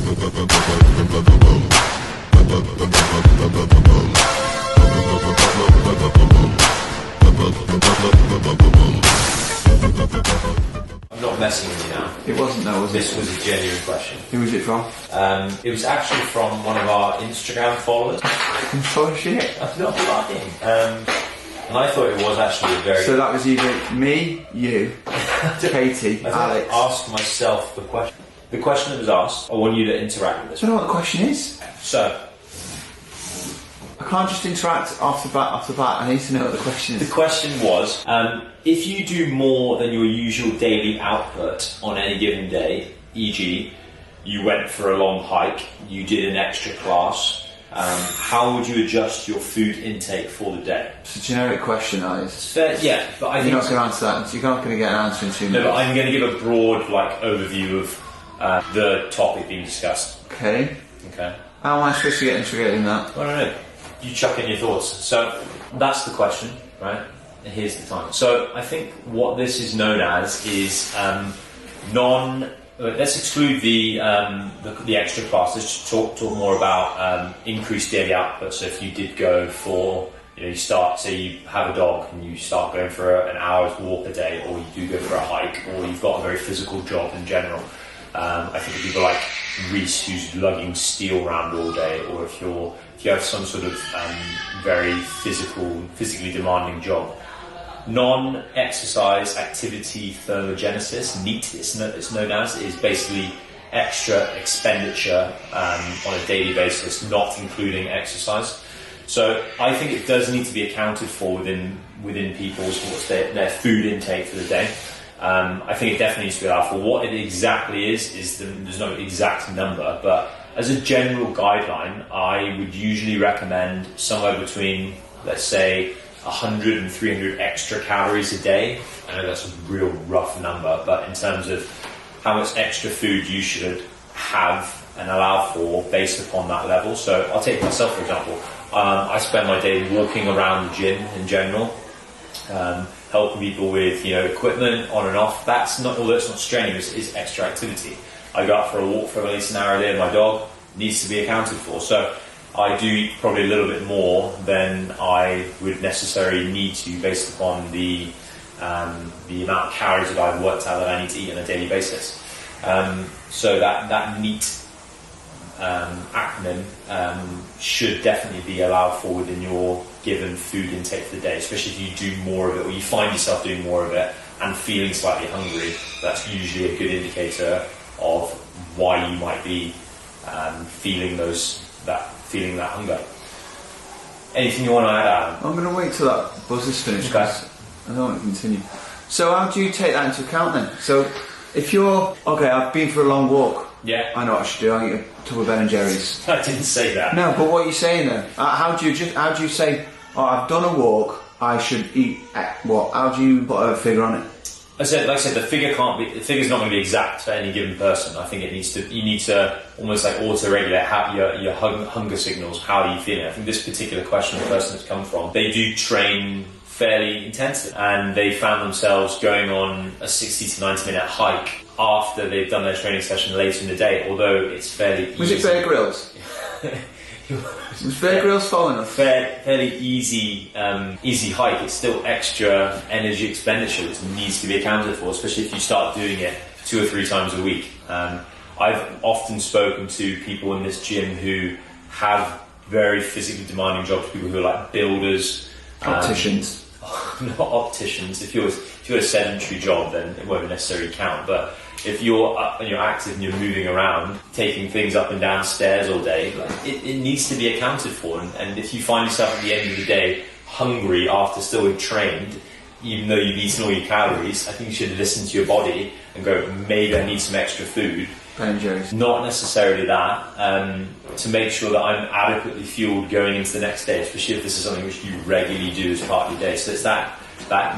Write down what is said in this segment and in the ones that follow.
I'm not messing with you now. It wasn't though, was it? This was a genuine question. Who was it from? It was actually from one of our Instagram followers. Oh shit. I'm not lying. And I thought it was actually a very... So that was either me, you, Katie, Alex. I asked myself the question. The question that was asked, I want you to interact with this. I don't know what the question is. So, I can't just interact off the bat. I need to know what the question is. the question was, if you do more than your usual daily output on any given day, e.g. you went for a long hike, you did an extra class, how would you adjust your food intake for the day? It's a generic question, that is. It's fair, yeah, but I think... You're not going to answer that. You're not going to get an answer in 2 minutes. No, but I'm going to give a broad overview of the topic being discussed. Okay. Okay. How am I supposed to get integrated in that? I don't know. You chuck in your thoughts. So that's the question, right? And here's the time. So I think what this is known as is let's exclude the extra class. Let's talk more about increased daily output. So if you did go for, you start, say you have a dog and you start going for an hour's walk a day, or you do go for a hike, or you've got a very physical job in general. I think of people like Reese, who's lugging steel around all day, or if you have some sort of very physically demanding job. Non-exercise activity thermogenesis, NEAT it's known as, is basically extra expenditure on a daily basis, not including exercise. So I think it does need to be accounted for within people's their food intake for the day. I think it definitely needs to be allowed for. What it exactly is there's no exact number, but as a general guideline, I would usually recommend somewhere between, let's say, 100 and 300 extra calories a day. I know that's a real rough number, but in terms of how much extra food you should have and allow for based upon that level. So I'll take myself, for example. I spend my day walking around the gym in general, helping people with equipment on and off. That's not, although it's not strenuous, it's extra activity. I go out for a walk for at least an hour a day with my dog. Needs to be accounted for. So I do eat probably a little bit more than I would necessarily need to, based upon the amount of calories that I've worked out that I need to eat on a daily basis. So that NEAT acronym should definitely be allowed for within your given food intake for the day, especially if you do more of it, or you find yourself doing more of it and feeling slightly hungry. That's usually a good indicator of why you might be feeling that hunger. Anything you want to add, Adam? I'm going to wait till that buzz is finished. Okay. I don't want to continue. So how do you take that into account then? So if you're I've been for a long walk. Yeah. I know what I should do. I eat a tub of Ben and Jerry's. I didn't say that. No, but what are you saying then? How do you say? Oh, I've done a walk. I should eat what? How do you put a figure on it? Like I said, the figure's not going to be exact for any given person. I think you need to almost like auto-regulate your hunger signals. How are you feeling? I think this particular question, the person that's come from, they do train fairly intensely, and they found themselves going on a 60 to 90 minute hike after they've done their training session later in the day, although it's fairly easy. Was it Bear Grylls? Was Bear Grylls following us? Fairly easy hike. It's still extra energy expenditure that needs to be accounted for, especially if you start doing it 2 or 3 times a week. I've often spoken to people in this gym who have very physically demanding jobs, people who are like builders, opticians. Not opticians. If you're a sedentary job, then it won't necessarily count. But if you're up and you're active and you're moving around, taking things up and down stairs all day, it needs to be accounted for. And if you find yourself at the end of the day hungry after still being trained, even though you've eaten all your calories, I think you should listen to your body and go, maybe I need some extra food. Ben and Jerry's. Not necessarily that, to make sure that I'm adequately fueled going into the next day, especially if this is something which you regularly do as part of your day. So it's that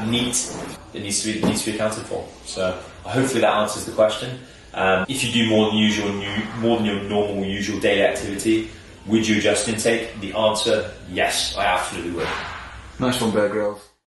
NEAT that needs to be accounted for. So hopefully that answers the question. If you do more than your normal usual daily activity, would you adjust intake? The answer, yes, I absolutely would. Nice one, Bear Grylls.